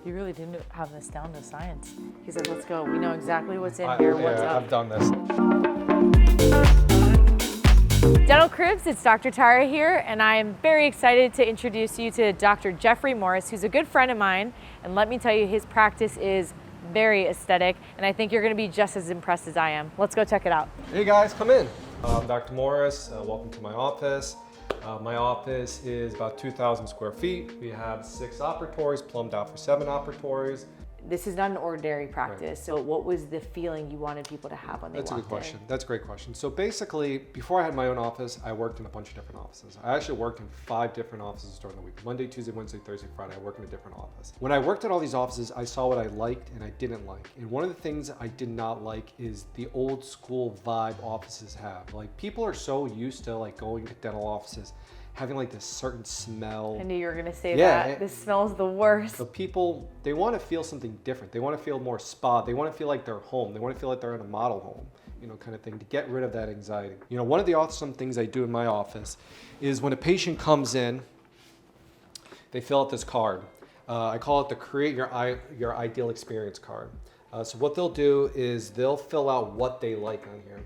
You really didn't have this down to science. He's like, let's go. We know exactly what's in here, what's up. I've done this. Dental Cribs, it's Dr. Tara here, and I am very excited to introduce you to Dr. Geoffrey Morris, who's a good friend of mine. And let me tell you, his practice is very aesthetic, and I think you're gonna be just as impressed as I am. Let's go check it out. Hey guys, come in. I'm Dr. Morris, welcome to my office. My office is about 2,000 square feet. We have 6 operatories, plumbed out for 7 operatories. This is not an ordinary practice, right. So what was the feeling you wanted people to have when they walked in? That's a good question. That's a great question. So basically, before I had my own office, I worked in a bunch of different offices. I actually worked in 5 different offices during the week. Monday, Tuesday, Wednesday, Thursday, Friday, I worked in a different office. When I worked at all these offices, I saw what I liked and I didn't like. And one of the things I did not like is the old school vibe offices have. Like, people are so used to like going to dental offices having like this certain smell. I knew you were gonna say that. This smells the worst. So people, they want to feel something different. They want to feel more spa. They want to feel like they're home. They want to feel like they're in a model home, you know, kind of thing, to get rid of that anxiety. You know, one of the awesome things I do in my office is when a patient comes in, they fill out this card. I call it the Create Your Ideal Experience card. So what they'll do is they'll fill out what they like on here.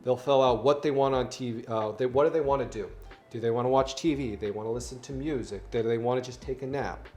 They'll fill out what they want on TV. What do they want to do? Do they want to watch TV? Do they want to listen to music? Do they want to just take a nap?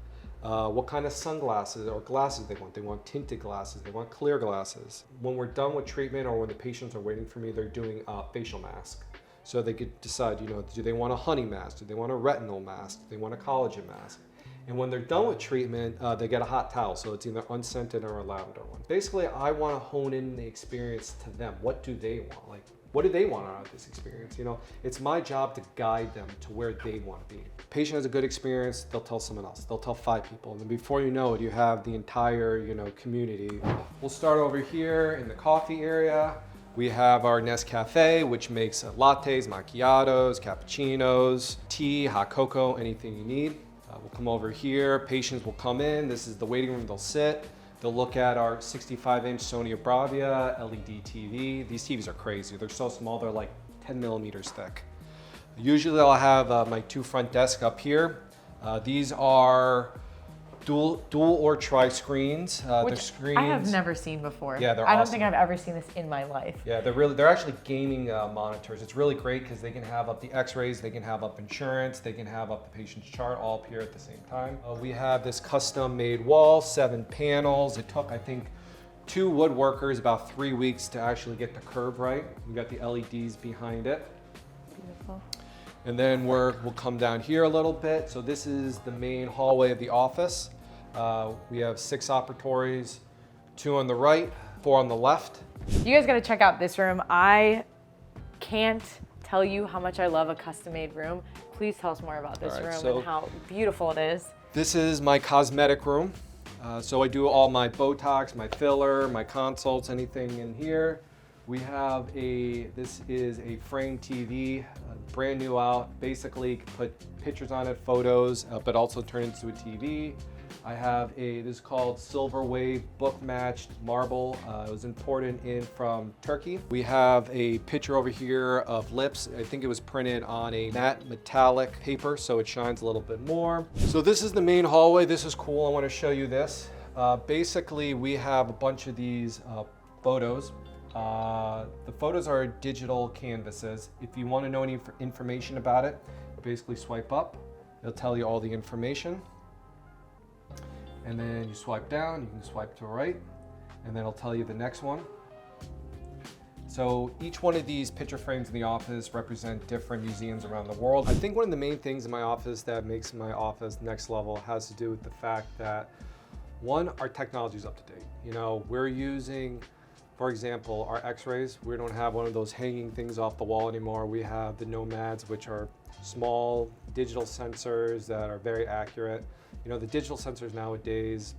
What kind of sunglasses or glasses they want? They want tinted glasses. They want clear glasses. When we're done with treatment or when the patients are waiting for me, they're doing a facial mask. So they could decide, you know, do they want a honey mask? Do they want a retinol mask? Do they want a collagen mask? And when they're done with treatment, they get a hot towel. So it's either unscented or a lavender one. Basically, I want to hone in the experience to them. What do they want? Like, what do they want out of this experience? You know, it's my job to guide them to where they want to be. Patient has a good experience, they'll tell someone else. They'll tell 5 people. And then before you know it, you have the entire, you know, community. We'll start over here in the coffee area. We have our Nescafe, which makes lattes, macchiatos, cappuccinos, tea, hot cocoa, anything you need. We'll come over here. Patients will come in. This is the waiting room they'll sit. They'll look at our 65-inch Sony Bravia LED TV. These TVs are crazy. They're so small, they're like 10 millimeters thick. Usually I'll have my 2 front desks up here. These are dual or tri screens. Which they're screens. I have never seen before. Yeah, they're I don't awesome. think I've ever seen this in my life. Yeah, they're actually gaming monitors. It's really great because they can have up the x-rays, they can have up insurance, they can have up the patient's chart all up here at the same time. We have this custom made wall, 7 panels. It took, I think, 2 woodworkers about 3 weeks to actually get the curve right. We got the LEDs behind it. Beautiful. And then we'll come down here a little bit. So this is the main hallway of the office. We have 6 operatories, 2 on the right, 4 on the left. You guys gotta check out this room. I can't tell you how much I love a custom-made room. Please tell us more about this room and how beautiful it is. This is my cosmetic room. So I do all my Botox, my filler, my consults, anything in here. We have this is a frame TV, brand new out. Basically, you can put pictures on it, photos, but also turn it into a TV. I have this is called Silver Wave Book Matched Marble. It was imported in from Turkey. We have a picture over here of lips. I think it was printed on a matte metallic paper, so it shines a little bit more. So this is the main hallway. This is cool. I want to show you this. Basically, we have a bunch of these photos. The photos are digital canvases. If you want to know any information about it, basically swipe up. It'll tell you all the information. And then you swipe down, you can swipe to the right, and then it'll tell you the next one. So each one of these picture frames in the office represent different museums around the world. I think one of the main things in my office that makes my office next level has to do with the fact that, one, our technology is up to date. You know, we're using, for example, our x-rays. We don't have one of those hanging things off the wall anymore. We have the Nomads, which are small digital sensors that are very accurate. You know, the digital sensors nowadays,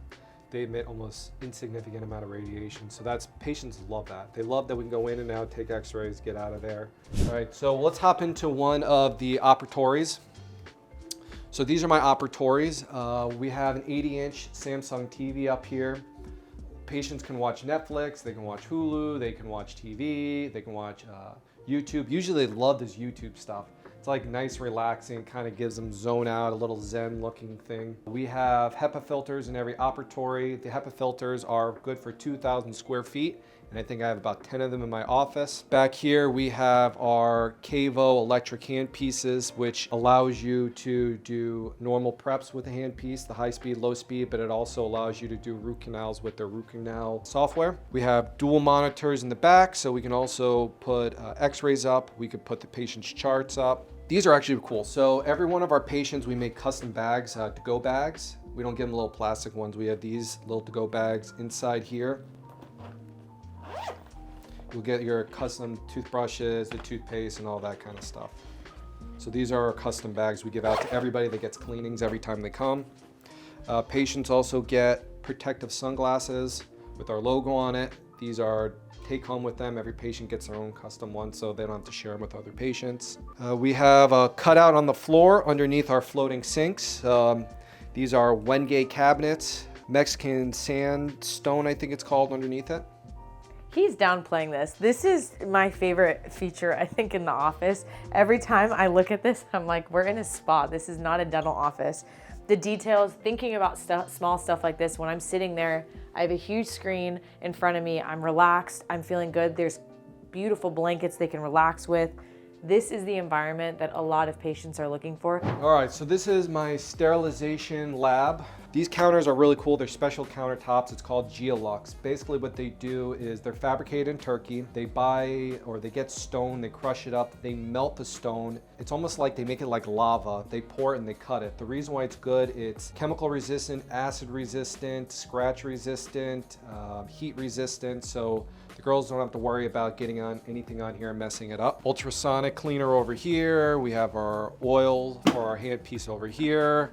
they emit almost insignificant amount of radiation. So patients love that. They love that we can go in and out, take x-rays, get out of there. All right, so let's hop into one of the operatories. So these are my operatories. We have an 80-inch Samsung TV up here. Patients can watch Netflix, they can watch Hulu, they can watch TV, they can watch YouTube. Usually they love this YouTube stuff. It's like nice, relaxing, kind of gives them zone out, a little zen looking thing. We have HEPA filters in every operatory. The HEPA filters are good for 2,000 square feet. And I think I have about 10 of them in my office. Back here we have our Cavo electric hand pieces, which allows you to do normal preps with a hand piece, the high speed, low speed, but it also allows you to do root canals with their root canal software. We have dual monitors in the back, so we can also put x-rays up. We could put the patient's charts up. These are actually cool. So every one of our patients, we make custom bags, to-go bags. We don't give them little plastic ones. We have these little to-go bags inside here. You'll get your custom toothbrushes, the toothpaste, and all that kind of stuff. So these are our custom bags we give out to everybody that gets cleanings every time they come. Patients also get protective sunglasses with our logo on it. These are take home with them. Every patient gets their own custom one, so they don't have to share them with other patients. We have a cutout on the floor underneath our floating sinks. These are Wenge cabinets, Mexican sandstone, I think it's called, underneath it. He's downplaying this. This is my favorite feature, I think, in the office. Every time I look at this, I'm like, we're in a spa. This is not a dental office. The details, thinking about small stuff like this, when I'm sitting there, I have a huge screen in front of me. I'm relaxed. I'm feeling good. There's beautiful blankets they can relax with. This is the environment that a lot of patients are looking for. All right, so this is my sterilization lab. These counters are really cool. They're special countertops. It's called Geolux. Basically what they do is they're fabricated in Turkey. They buy or they get stone, they crush it up, they melt the stone. It's almost like they make it like lava. They pour it and they cut it. The reason why it's good, it's chemical resistant, acid resistant, scratch resistant, heat resistant. So the girls don't have to worry about getting on anything on here and messing it up. Ultrasonic cleaner over here. We have our oil for our handpiece over here.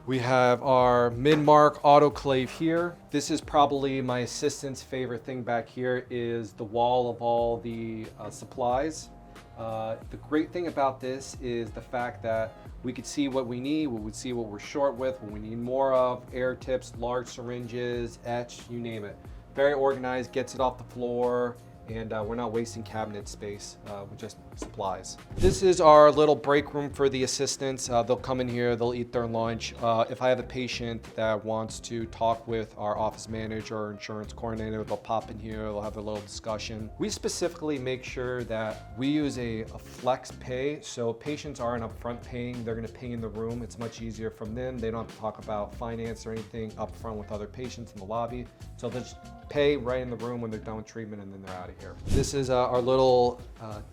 We have our mid-mark autoclave here. This is probably my assistant's favorite thing back here is the wall of all the supplies. The great thing about this is the fact that we could see what we need, we would see what we're short with, what we need more of, air tips, large syringes, etch, you name it. Very organized, gets it off the floor, and we're not wasting cabinet space with just supplies. This is our little break room for the assistants. They'll come in here, they'll eat their lunch. If I have a patient that wants to talk with our office manager or insurance coordinator, they'll pop in here, they'll have a little discussion. We specifically make sure that we use a flex pay, so patients aren't upfront paying, they're gonna pay in the room. It's much easier from them. They don't have to talk about finance or anything upfront with other patients in the lobby. So they'll just pay right in the room when they're done with treatment and then they're out of here. This is our little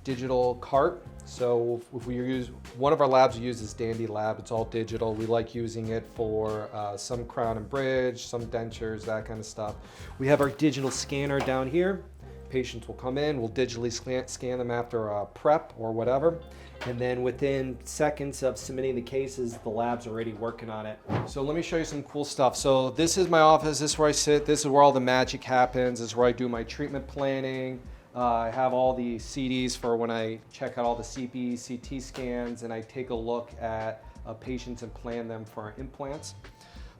digital cart. So if we use, one of our labs we use is Dandy Lab. It's all digital. We like using it for some crown and bridge, some dentures, that kind of stuff. We have our digital scanner down here. Patients will come in, we'll digitally scan them after a prep or whatever. And then within seconds of submitting the cases, the lab's already working on it. So let me show you some cool stuff. So this is my office, this is where I sit, this is where all the magic happens, this is where I do my treatment planning. I have all the CDs for when I check out all the CP, CT scans, and I take a look at patients and plan them for implants.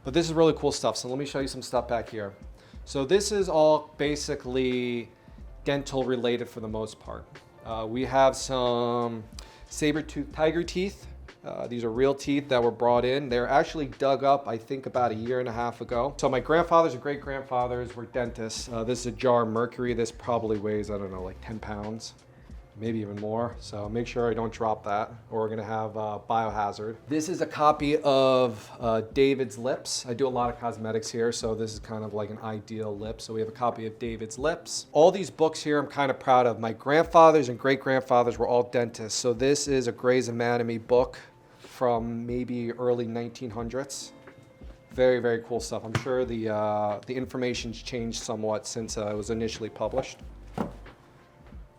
But this is really cool stuff. So let me show you some stuff back here. So this is all basically dental related for the most part. We have some saber-tooth tiger teeth. These are real teeth that were brought in. They're actually dug up, I think, about 1.5 years ago. So my grandfathers and great-grandfathers were dentists. This is a jar of mercury. This probably weighs, I don't know, like 10 pounds, maybe even more. So make sure I don't drop that or we're gonna have biohazard. This is a copy of David's lips. I do a lot of cosmetics here, so this is kind of like an ideal lip. So we have a copy of David's lips. All these books here I'm kind of proud of. My grandfathers and great-grandfathers were all dentists. So this is a Gray's Anatomy book from maybe early 1900s. Very, very cool stuff. I'm sure the information's changed somewhat since it was initially published.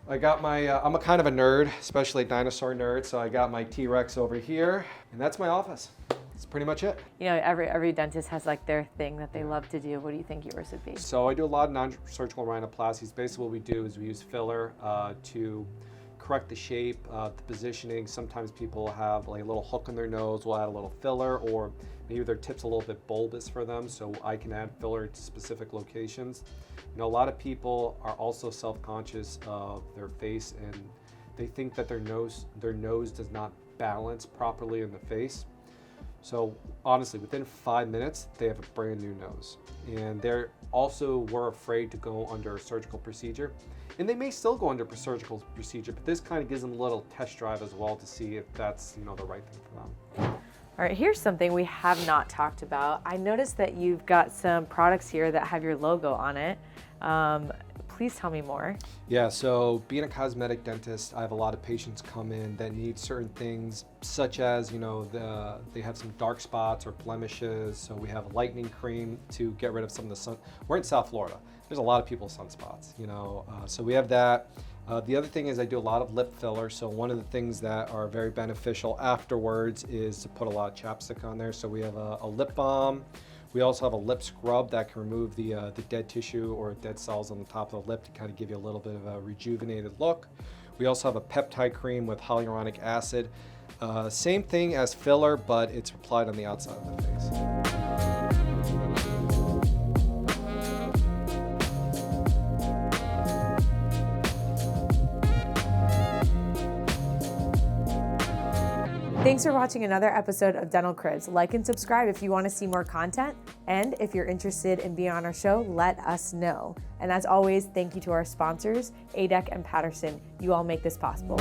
I got my, I'm a kind of a nerd, especially a dinosaur nerd, so I got my T-Rex over here, and that's my office. That's pretty much it. You know, every dentist has like their thing that they love to do. What do you think yours would be? So I do a lot of non-surgical rhinoplasties. Basically what we do is we use filler to correct the shape, the positioning. Sometimes people have like a little hook in their nose, we'll add a little filler, or maybe their tip's a little bit bulbous for them, so I can add filler to specific locations. You know, a lot of people are also self-conscious of their face and They think that their nose does not balance properly in the face. So honestly, within 5 minutes, they have a brand new nose. And they also were afraid to go under a surgical procedure. And they may still go under a surgical procedure, but this kind of gives them a little test drive as well to see if that's, you know, the right thing for them. All right, here's something we have not talked about. I noticed that you've got some products here that have your logo on it. Please tell me more. Yeah, so being a cosmetic dentist, I have a lot of patients come in that need certain things, such as, you know, they have some dark spots or blemishes. So we have a lightening cream to get rid of some of the sun. We're in South Florida. There's a lot of people with sunspots, you know, so we have that. The other thing is I do a lot of lip filler. So one of the things that are very beneficial afterwards is to put a lot of chapstick on there. So we have a lip balm. We also have a lip scrub that can remove the dead tissue or dead cells on the top of the lip to kind of give you a little bit of a rejuvenated look. We also have a peptide cream with hyaluronic acid. Same thing as filler, but it's applied on the outside of the face. Thanks for watching another episode of Dental Cribs. Like and subscribe if you want to see more content. And if you're interested in being on our show, let us know. And as always, thank you to our sponsors, ADEC and Patterson. You all make this possible.